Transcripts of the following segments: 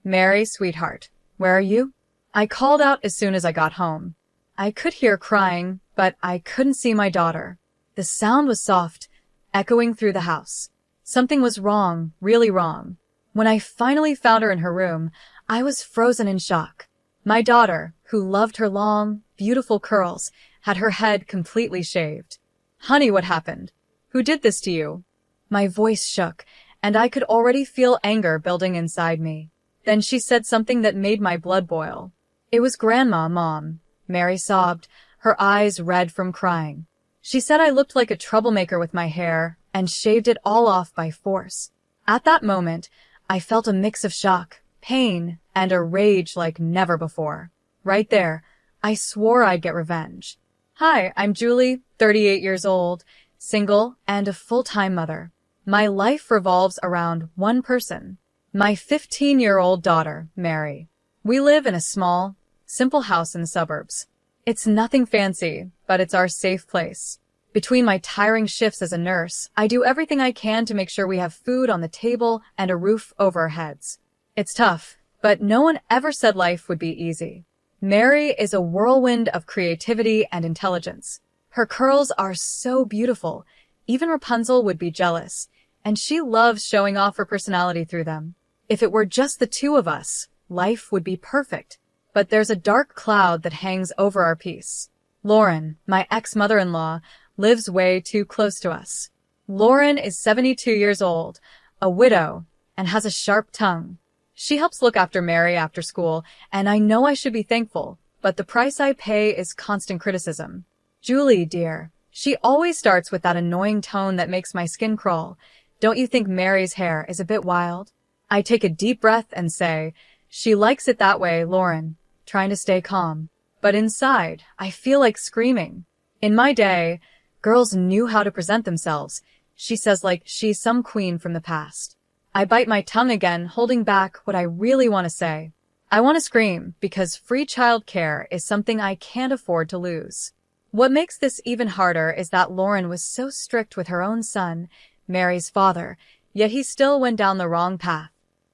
Mary, sweetheart, where are you? I called out as soon as I got home. I could hear crying, but I couldn't see my daughter. The sound was soft, echoing through the house. Something was wrong, really wrong. When I finally found her in her room, I was frozen in shock. My daughter, who loved her long, beautiful curls, had her head completely shaved. Honey, what happened? Who did this to you? My voice shook, and I could already feel anger building inside me. Then she said something that made my blood boil. It was Grandma, Mom. Mary sobbed, her eyes red from crying. She said I looked like a troublemaker with my hair and shaved it all off by force. At that moment, I felt a mix of shock, pain, and a rage like never before. Right there, I swore I'd get revenge. Hi, I'm Julie, 38 years old, single, and a full-time mother. My life revolves around one person, my 15-year-old daughter, Mary. We live in a small, simple house in the suburbs. It's nothing fancy, but it's our safe place. Between my tiring shifts as a nurse, I do everything I can to make sure we have food on the table and a roof over our heads. It's tough, but no one ever said life would be easy. Mary is a whirlwind of creativity and intelligence. Her curls are so beautiful, even Rapunzel would be jealous, and she loves showing off her personality through them. If it were just the two of us, life would be perfect. But there's a dark cloud that hangs over our peace. Lauren, my ex-mother-in-law, lives way too close to us. Lauren is 72 years old, a widow, and has a sharp tongue. She helps look after Mary after school, and I know I should be thankful, but the price I pay is constant criticism. Julie, dear, she always starts with that annoying tone that makes my skin crawl. Don't you think Mary's hair is a bit wild? I take a deep breath and say, she likes it that way, Lauren, trying to stay calm. But inside, I feel like screaming. In my day, girls knew how to present themselves, she says, like she's some queen from the past. I bite my tongue again, holding back what I really want to say. I want to scream because free childcare is something I can't afford to lose. What makes this even harder is that Lauren was so strict with her own son, Mary's father, yet he still went down the wrong path.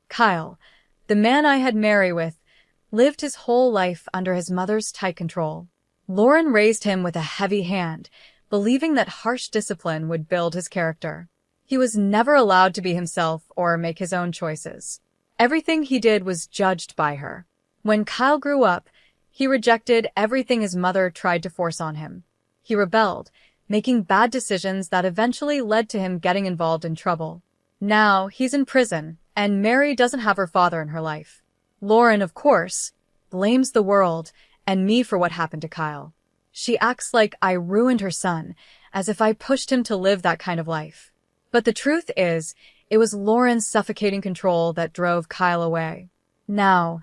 Kyle, the man I had Mary with, lived his whole life under his mother's tight control. Lauren raised him with a heavy hand, believing that harsh discipline would build his character. He was never allowed to be himself or make his own choices. Everything he did was judged by her. When Kyle grew up, he rejected everything his mother tried to force on him. He rebelled, making bad decisions that eventually led to him getting involved in trouble. Now he's in prison, and Mary doesn't have her father in her life. Lauren, of course, blames the world and me for what happened to Kyle. She acts like I ruined her son, as if I pushed him to live that kind of life. But the truth is, it was Lauren's suffocating control that drove Kyle away. Now,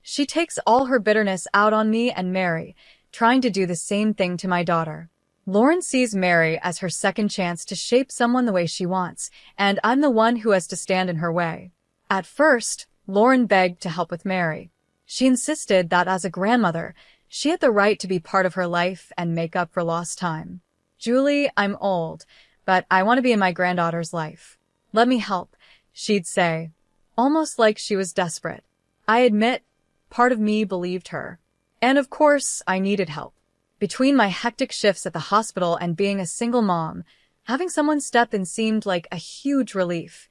she takes all her bitterness out on me and Mary, trying to do the same thing to my daughter. Lauren sees Mary as her second chance to shape someone the way she wants, and I'm the one who has to stand in her way. At first, Lauren begged to help with Mary. She insisted that as a grandmother, she had the right to be part of her life and make up for lost time. Julie, I'm old, but I want to be in my granddaughter's life. Let me help, she'd say, almost like she was desperate. I admit, part of me believed her. And of course, I needed help. Between my hectic shifts at the hospital and being a single mom, having someone step in seemed like a huge relief,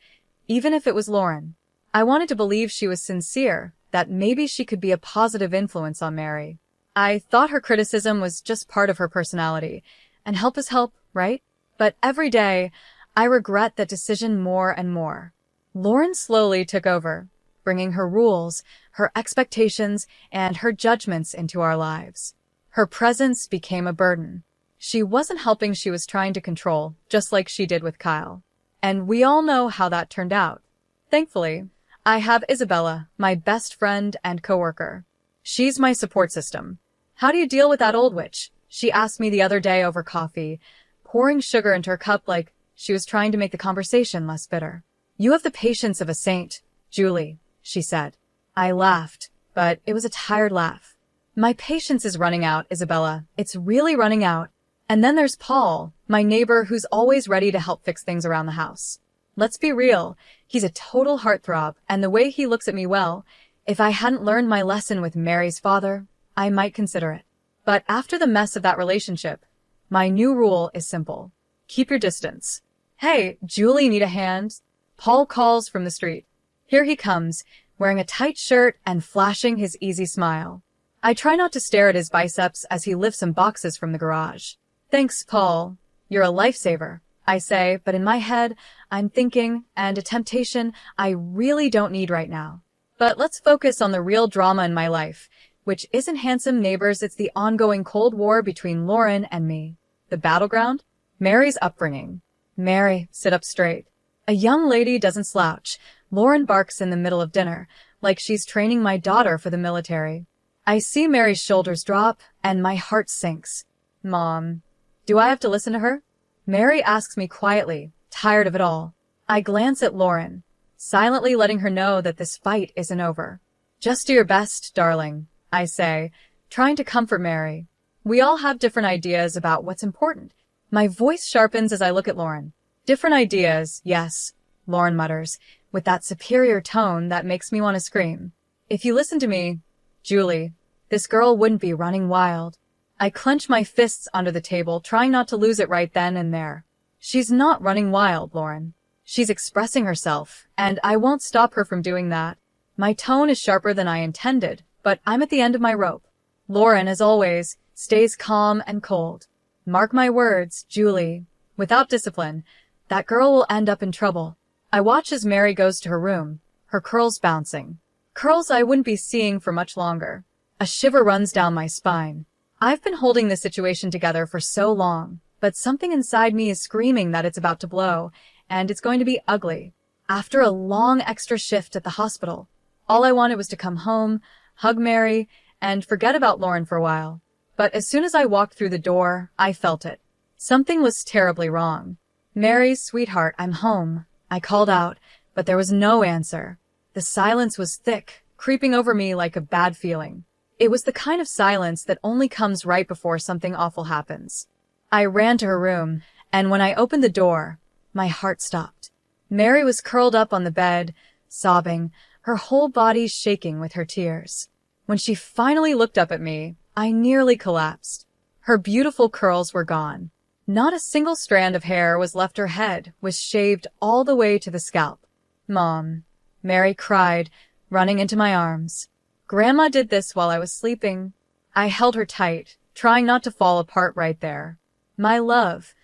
even if it was Lauren. I wanted to believe she was sincere, that maybe she could be a positive influence on Mary. I thought her criticism was just part of her personality, and help is help, right? But every day, I regret that decision more and more. Lauren slowly took over, bringing her rules, her expectations, and her judgments into our lives. Her presence became a burden. She wasn't helping, she was trying to control, just like she did with Kyle. And we all know how that turned out. Thankfully, I have Isabella, my best friend and coworker. She's my support system. How do you deal with that old witch? She asked me the other day over coffee, pouring sugar into her cup like she was trying to make the conversation less bitter. You have the patience of a saint, Julie, she said. I laughed, but it was a tired laugh. My patience is running out, Isabella. It's really running out. And then there's Paul, my neighbor who's always ready to help fix things around the house. Let's be real, he's a total heartthrob, and the way he looks at me, well, If I hadn't learned my lesson with Mary's father, I might consider it. But after the mess of that relationship, my new rule is simple. Keep your distance. Hey, Julie, need a hand? Paul calls from the street. Here he comes, wearing a tight shirt and flashing his easy smile. I try not to stare at his biceps as he lifts some boxes from the garage. Thanks, Paul. You're a lifesaver, I say, but in my head, I'm thinking, and a temptation I really don't need right now. But let's focus on the real drama in my life, which isn't handsome neighbors, it's the ongoing Cold War between Lauren and me. The battleground? Mary's upbringing. Mary, sit up straight. A young lady doesn't slouch. Lauren barks in the middle of dinner, like she's training my daughter for the military. I see Mary's shoulders drop, and my heart sinks. Mom, do I have to listen to her? Mary asks me quietly, tired of it all. I glance at Lauren, silently letting her know that this fight isn't over. Just do your best, darling, I say, trying to comfort Mary. We all have different ideas about what's important. My voice sharpens as I look at Lauren. Different ideas, yes, Lauren mutters, with that superior tone that makes me want to scream. If you listen to me, Julie, this girl wouldn't be running wild. I clench my fists under the table, trying not to lose it right then and there. She's not running wild, Lauren. She's expressing herself, and I won't stop her from doing that. My tone is sharper than I intended, but I'm at the end of my rope. Lauren, as always, stays calm and cold. Mark my words, Julie. Without discipline, that girl will end up in trouble. I watch as Mary goes to her room, her curls bouncing. Curls I wouldn't be seeing for much longer. A shiver runs down my spine. I've been holding this situation together for so long, but something inside me is screaming that it's about to blow, and it's going to be ugly. After a long extra shift at the hospital, all I wanted was to come home, hug Mary, and forget about Lauren for a while. But as soon as I walked through the door, I felt it. Something was terribly wrong. Mary, sweetheart, I'm home. I called out, but there was no answer. The silence was thick, creeping over me like a bad feeling. It was the kind of silence that only comes right before something awful happens. I ran to her room, and when I opened the door, my heart stopped. Mary was curled up on the bed, sobbing, her whole body shaking with her tears. When she finally looked up at me, I nearly collapsed. Her beautiful curls were gone. Not a single strand of hair was left. Her head was shaved all the way to the scalp. Mom, Mary cried, running into my arms. Grandma did this while I was sleeping. I held her tight, trying not to fall apart right there. My love,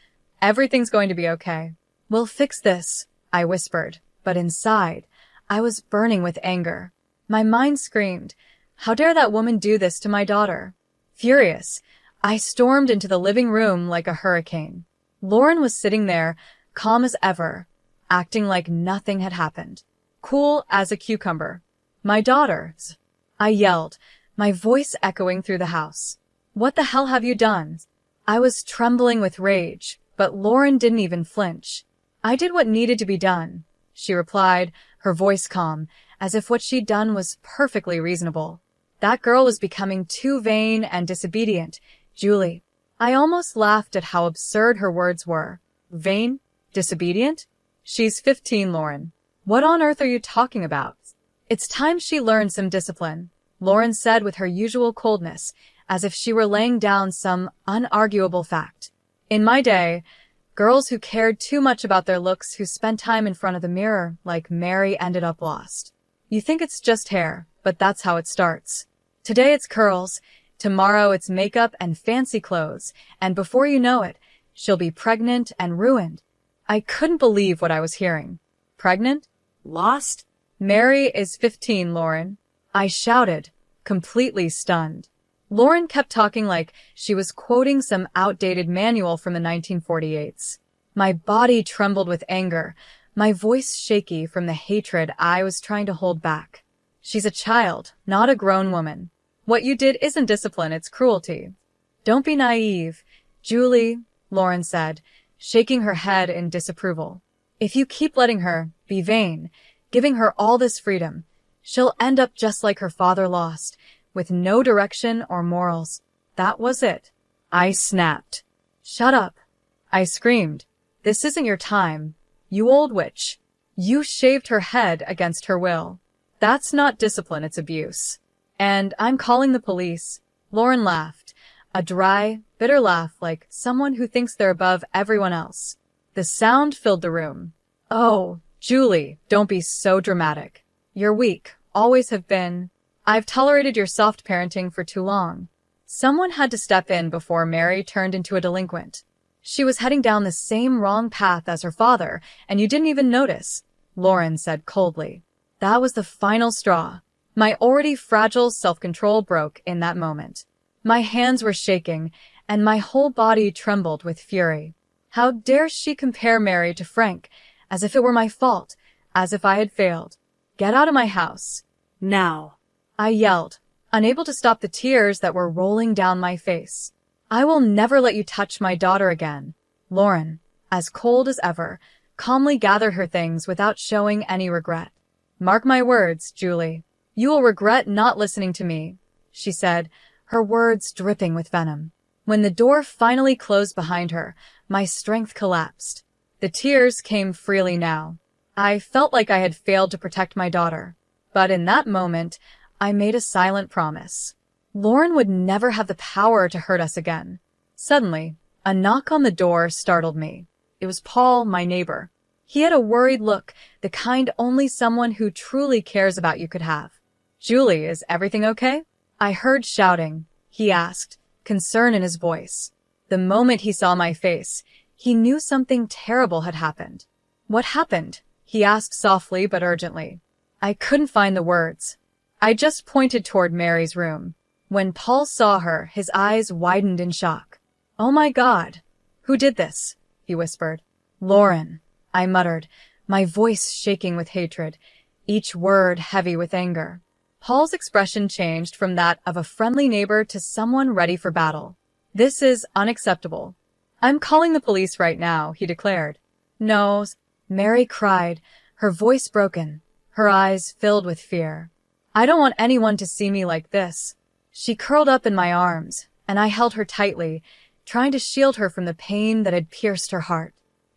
everything's going to be okay. We'll fix this, I whispered, but inside, I was burning with anger. My mind screamed, how dare that woman do this to my daughter? Furious, I stormed into the living room like a hurricane. Lauren was sitting there, calm as ever, acting like nothing had happened. Cool as a cucumber. My daughters, I yelled, my voice echoing through the house. What the hell have you done? I was trembling with rage, but Lauren didn't even flinch. I did what needed to be done, she replied, her voice calm, as if what she'd done was perfectly reasonable. That girl was becoming too vain and disobedient, Julie. I almost laughed at how absurd her words were. Vain? Disobedient? She's 15, Lauren. What on earth are you talking about? It's time she learned some discipline, Lauren said with her usual coldness, as if she were laying down some unarguable fact. In my day, girls who cared too much about their looks, who spent time in front of the mirror, like Mary, ended up lost. You think it's just hair, but that's how it starts. Today it's curls, tomorrow it's makeup and fancy clothes, and before you know it, she'll be pregnant and ruined. I couldn't believe what I was hearing. Pregnant? Lost? Mary is 15, Lauren. I shouted, completely stunned. Lauren kept talking like she was quoting some outdated manual from the 1948s. My body trembled with anger, my voice shaky from the hatred I was trying to hold back. She's a child, not a grown woman. What you did isn't discipline, it's cruelty. Don't be naive, Julie, Lauren said, shaking her head in disapproval. If you keep letting her be vain, giving her all this freedom, she'll end up just like her father, lost, with no direction or morals. That was it. I snapped. Shut up, I screamed. This isn't your time, you old witch. You shaved her head against her will. That's not discipline, it's abuse. And I'm calling the police. Lauren laughed, a dry, bitter laugh like someone who thinks they're above everyone else. The sound filled the room. Oh, Julie, don't be so dramatic. You're weak, always have been. I've tolerated your soft parenting for too long. Someone had to step in before Mary turned into a delinquent. She was heading down the same wrong path as her father, and you didn't even notice, Lauren said coldly. That was the final straw. My already fragile self-control broke in that moment. My hands were shaking, and my whole body trembled with fury. How dare she compare Mary to Frank, as if it were my fault, as if I had failed. Get out of my house. Now. I yelled, unable to stop the tears that were rolling down my face. I will never let you touch my daughter again. Lauren, as cold as ever, calmly gathered her things without showing any regret. Mark my words, Julie. You will regret not listening to me, she said, her words dripping with venom. When the door finally closed behind her, my strength collapsed. The tears came freely now. I felt like I had failed to protect my daughter. But in that moment, I made a silent promise. Lauren would never have the power to hurt us again. Suddenly, a knock on the door startled me. It was Paul, my neighbor. He had a worried look, the kind only someone who truly cares about you could have. Julie, is everything okay? I heard shouting. He asked, concern in his voice. The moment he saw my face, he knew something terrible had happened. What happened? He asked softly but urgently. I couldn't find the words. I just pointed toward Mary's room. When Paul saw her, his eyes widened in shock. Oh my God! Who did this? He whispered. Lauren, I muttered, my voice shaking with hatred, each word heavy with anger. Paul's expression changed from that of a friendly neighbor to someone ready for battle. This is unacceptable. I'm calling the police right now, he declared. No, Mary cried, her voice broken, her eyes filled with fear. I don't want anyone to see me like this. She curled up in my arms, and I held her tightly, trying to shield her from the pain that had pierced her heart.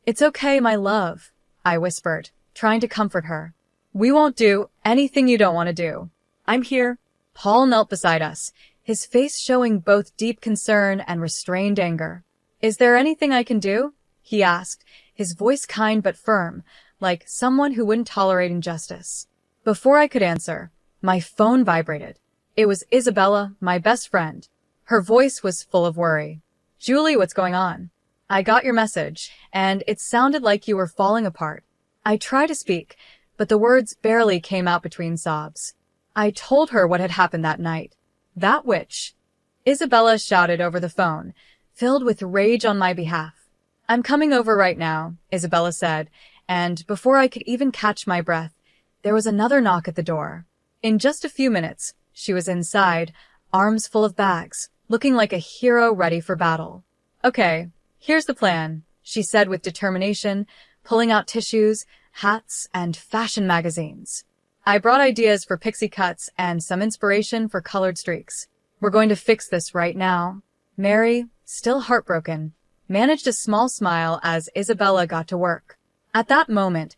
It's okay, my love, I whispered, trying to comfort her. We won't do anything you don't want to do. I'm here. Paul knelt beside us, his face showing both deep concern and restrained anger. Is there anything I can do? He asked, his voice kind but firm, like someone who wouldn't tolerate injustice. Before I could answer, my phone vibrated. It was Isabella, my best friend. Her voice was full of worry. Julie, what's going on? I got your message, and it sounded like you were falling apart. I tried to speak, but the words barely came out between sobs. I told her what had happened that night. That witch. Isabella shouted over the phone, filled with rage on my behalf. I'm coming over right now, Isabella said, and before I could even catch my breath, there was another knock at the door. In just a few minutes, she was inside, arms full of bags, looking like a hero ready for battle. Okay, here's the plan, she said with determination, pulling out tissues, hats, and fashion magazines. I brought ideas for pixie cuts and some inspiration for colored streaks. We're going to fix this right now. Mary, still heartbroken, managed a small smile as Isabella got to work. At that moment,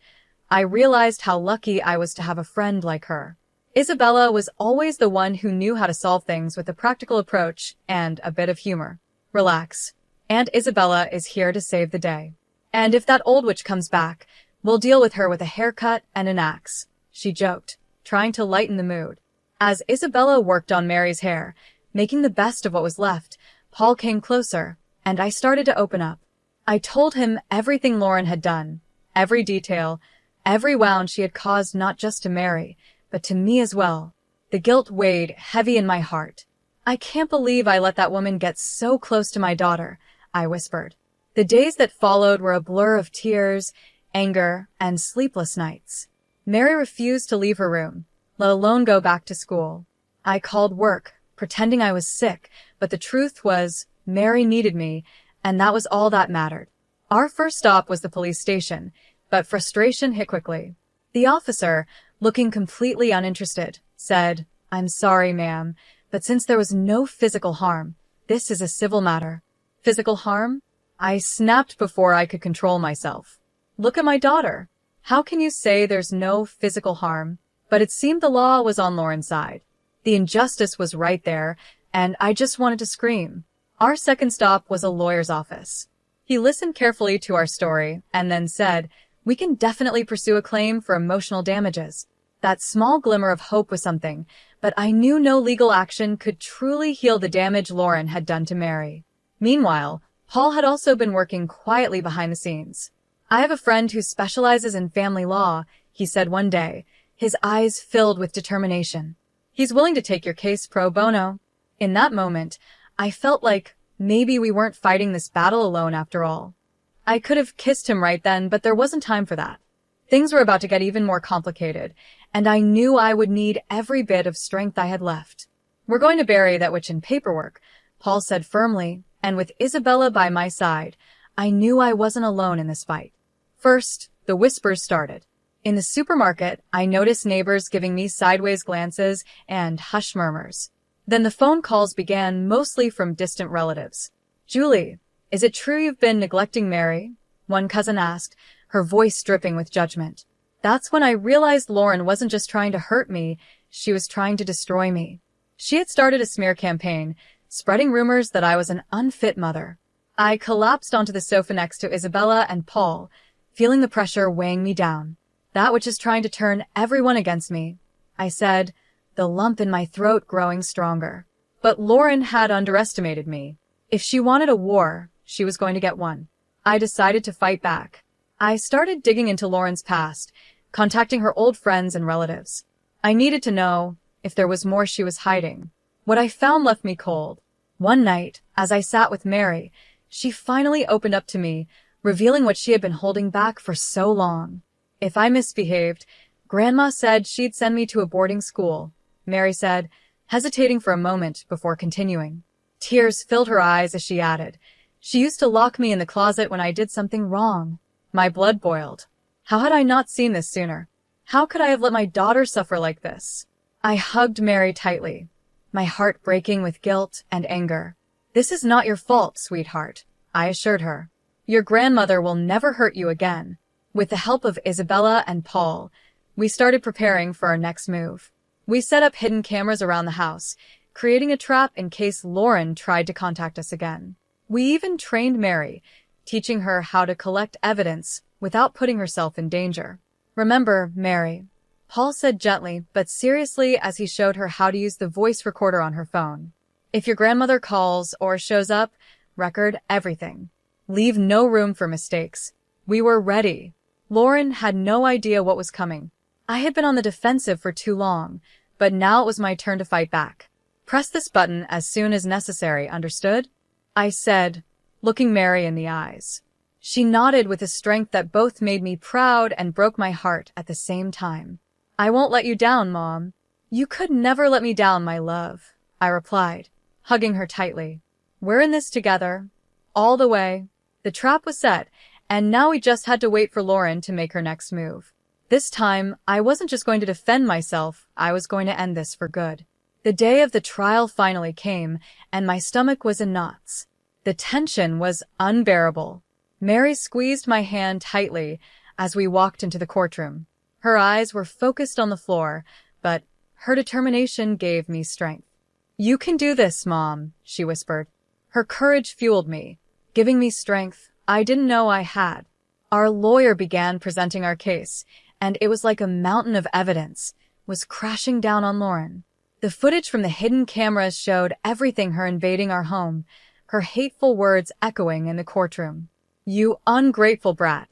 I realized how lucky I was to have a friend like her. Isabella was always the one who knew how to solve things with a practical approach and a bit of humor. Relax. Aunt Isabella is here to save the day. And if that old witch comes back, we'll deal with her with a haircut and an axe, she joked, trying to lighten the mood. As Isabella worked on Mary's hair, making the best of what was left, Paul came closer, and I started to open up. I told him everything Lauren had done, every detail, every wound she had caused not just to Mary, but to me as well. The guilt weighed heavy in my heart. I can't believe I let that woman get so close to my daughter, I whispered. The days that followed were a blur of tears, anger, and sleepless nights. Mary refused to leave her room, let alone go back to school. I called work, pretending I was sick, but the truth was, Mary needed me, and that was all that mattered. Our first stop was the police station, but frustration hit quickly. The officer, looking completely uninterested, said, I'm sorry, ma'am, but since there was no physical harm, this is a civil matter. Physical harm? I snapped before I could control myself. Look at my daughter. How can you say there's no physical harm? But it seemed the law was on Lauren's side. The injustice was right there, and I just wanted to scream. Our second stop was a lawyer's office. He listened carefully to our story and then said, "We can definitely pursue a claim for emotional damages." That small glimmer of hope was something, but I knew no legal action could truly heal the damage Lauren had done to Mary. Meanwhile, Paul had also been working quietly behind the scenes. "I have a friend who specializes in family law," he said one day, his eyes filled with determination. "He's willing to take your case pro bono." In that moment, I felt like maybe we weren't fighting this battle alone after all. I could have kissed him right then, but there wasn't time for that. Things were about to get even more complicated, and I knew I would need every bit of strength I had left. "We're going to bury that witch in paperwork," Paul said firmly, and with Isabella by my side, I knew I wasn't alone in this fight. First, the whispers started. In the supermarket, I noticed neighbors giving me sideways glances and hushed murmurs. Then the phone calls began, mostly from distant relatives. "Julie, is it true you've been neglecting Mary?" one cousin asked, her voice dripping with judgment. That's when I realized Lauren wasn't just trying to hurt me, she was trying to destroy me. She had started a smear campaign, spreading rumors that I was an unfit mother. I collapsed onto the sofa next to Isabella and Paul, feeling the pressure weighing me down. "That which is trying to turn everyone against me," I said, the lump in my throat growing stronger. But Lauren had underestimated me. If she wanted a war, she was going to get one. I decided to fight back. I started digging into Lauren's past, contacting her old friends and relatives. I needed to know if there was more she was hiding. What I found left me cold. One night, as I sat with Mary, she finally opened up to me, revealing what she had been holding back for so long. If I misbehaved, Grandma said she'd send me to a boarding school, Mary said, hesitating for a moment before continuing. Tears filled her eyes as she added, "She used to lock me in the closet when I did something wrong." My blood boiled. How had I not seen this sooner? How could I have let my daughter suffer like this? I hugged Mary tightly, my heart breaking with guilt and anger. "This is not your fault, sweetheart," I assured her. "Your grandmother will never hurt you again." With the help of Isabella and Paul, we started preparing for our next move. We set up hidden cameras around the house, creating a trap in case Lauren tried to contact us again. We even trained Mary, teaching her how to collect evidence without putting herself in danger. "Remember, Mary," Paul said gently but seriously as he showed her how to use the voice recorder on her phone. "If your grandmother calls or shows up, record everything. Leave no room for mistakes." We were ready. Lauren had no idea what was coming. I had been on the defensive for too long, but now it was my turn to fight back. "Press this button as soon as necessary, understood?" I said, looking Mary in the eyes. She nodded with a strength that both made me proud and broke my heart at the same time. "I won't let you down, Mom." "You could never let me down, my love," I replied, hugging her tightly. "We're in this together, all the way." The trap was set, and now we just had to wait for Lauren to make her next move. This time, I wasn't just going to defend myself, I was going to end this for good. The day of the trial finally came, and my stomach was in knots. The tension was unbearable. Mary squeezed my hand tightly as we walked into the courtroom. Her eyes were focused on the floor, but her determination gave me strength. "You can do this, Mom," she whispered. Her courage fueled me, giving me strength I didn't know I had. Our lawyer began presenting our case, and it was like a mountain of evidence was crashing down on Lauren. The footage from the hidden cameras showed everything: her invading our home, her hateful words echoing in the courtroom. "You ungrateful brat.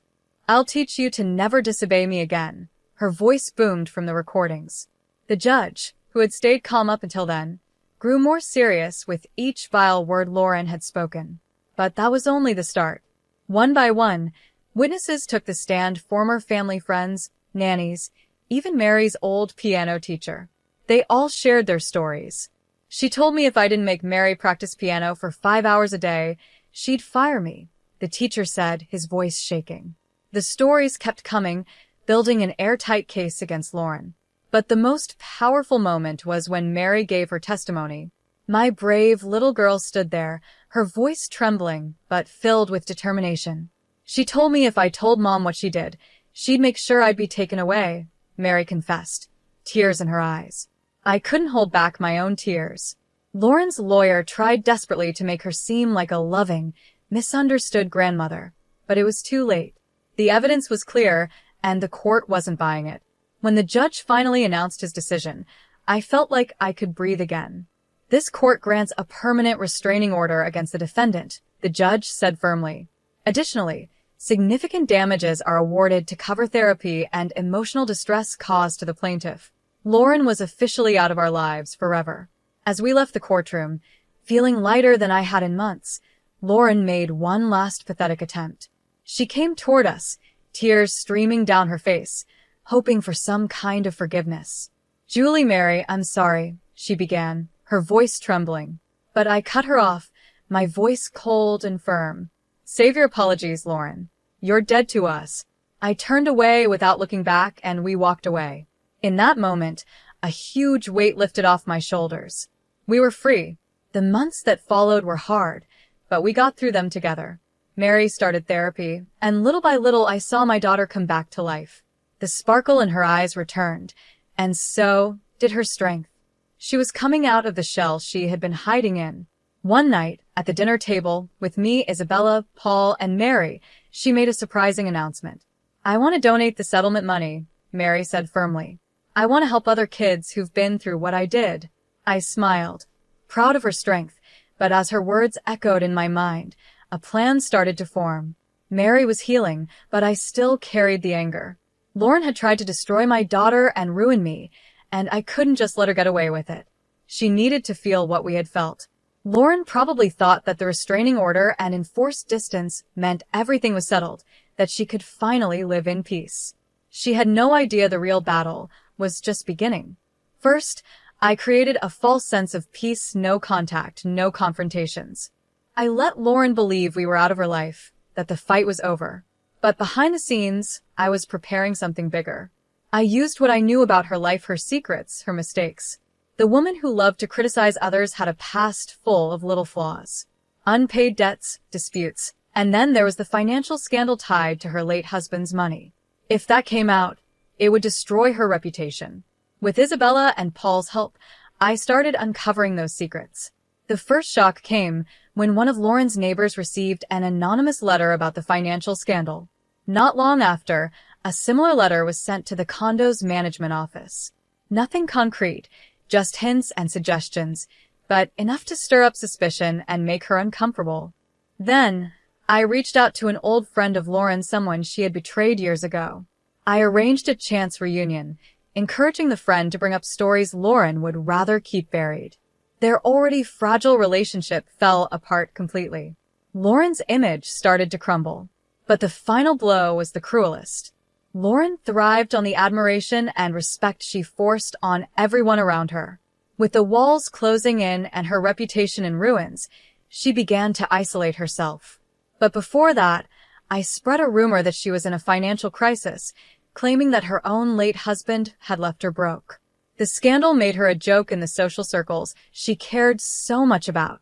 I'll teach you to never disobey me again," her voice boomed from the recordings. The judge, who had stayed calm up until then, grew more serious with each vile word Lauren had spoken. But that was only the start. One by one, witnesses took the stand: former family friends, nannies, even Mary's old piano teacher. They all shared their stories. "She told me if I didn't make Mary practice piano for 5 hours a day, she'd fire me," the teacher said, his voice shaking. The stories kept coming, building an airtight case against Lauren. But the most powerful moment was when Mary gave her testimony. My brave little girl stood there, her voice trembling, but filled with determination. "She told me if I told Mom what she did, she'd make sure I'd be taken away," Mary confessed, tears in her eyes. I couldn't hold back my own tears. Lauren's lawyer tried desperately to make her seem like a loving, misunderstood grandmother, but it was too late. The evidence was clear, and the court wasn't buying it. When the judge finally announced his decision, I felt like I could breathe again. This court grants a permanent restraining order against the defendant, the judge said firmly. Additionally, significant damages are awarded to cover therapy and emotional distress caused to the plaintiff. Lauren was officially out of our lives forever. As we left the courtroom, feeling lighter than I had in months, Lauren made one last pathetic attempt. She came toward us, tears streaming down her face, hoping for some kind of forgiveness. "Julie Mary, I'm sorry," she began, her voice trembling. But I cut her off, my voice cold and firm. "Save your apologies, Lauren. You're dead to us." I turned away without looking back, and we walked away. In that moment, a huge weight lifted off my shoulders. We were free. The months that followed were hard, but we got through them together. Mary started therapy, and little by little I saw my daughter come back to life. The sparkle in her eyes returned, and so did her strength. She was coming out of the shell she had been hiding in. One night, at the dinner table, with me, Isabella, Paul, and Mary, she made a surprising announcement. "I want to donate the settlement money," Mary said firmly. "I want to help other kids who've been through what I did." I smiled, proud of her strength, but as her words echoed in my mind, a plan started to form. Mary was healing, but I still carried the anger. Lauren had tried to destroy my daughter and ruin me, and I couldn't just let her get away with it. She needed to feel what we had felt. Lauren probably thought that the restraining order and enforced distance meant everything was settled, that she could finally live in peace. She had no idea the real battle was just beginning. First, I created a false sense of peace, no contact, no confrontations. I let Lauren believe we were out of her life, that the fight was over. But behind the scenes, I was preparing something bigger. I used what I knew about her life, her secrets, her mistakes. The woman who loved to criticize others had a past full of little flaws. Unpaid debts, disputes, and then there was the financial scandal tied to her late husband's money. If that came out, it would destroy her reputation. With Isabella and Paul's help, I started uncovering those secrets. The first shock came when one of Lauren's neighbors received an anonymous letter about the financial scandal. Not long after, a similar letter was sent to the condo's management office. Nothing concrete, just hints and suggestions, but enough to stir up suspicion and make her uncomfortable. Then, I reached out to an old friend of Lauren, someone she had betrayed years ago. I arranged a chance reunion, encouraging the friend to bring up stories Lauren would rather keep buried. Their already fragile relationship fell apart completely. Lauren's image started to crumble. But the final blow was the cruelest. Lauren thrived on the admiration and respect she forced on everyone around her. With the walls closing in and her reputation in ruins, she began to isolate herself. But before that, I spread a rumor that she was in a financial crisis, claiming that her own late husband had left her broke. The scandal made her a joke in the social circles she cared so much about.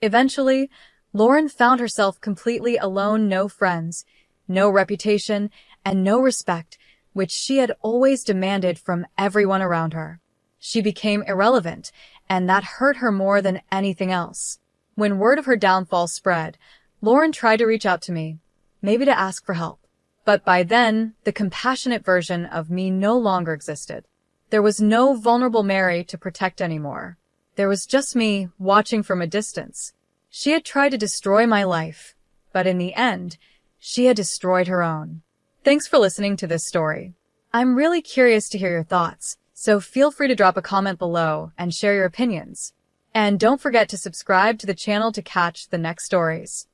Eventually, Lauren found herself completely alone, no friends, no reputation, and no respect, which she had always demanded from everyone around her. She became irrelevant, and that hurt her more than anything else. When word of her downfall spread, Lauren tried to reach out to me, maybe to ask for help. But by then, the compassionate version of me no longer existed. There was no vulnerable Mary to protect anymore. There was just me, watching from a distance. She had tried to destroy my life, but in the end, she had destroyed her own. Thanks for listening to this story. I'm really curious to hear your thoughts, so feel free to drop a comment below and share your opinions. And don't forget to subscribe to the channel to catch the next stories.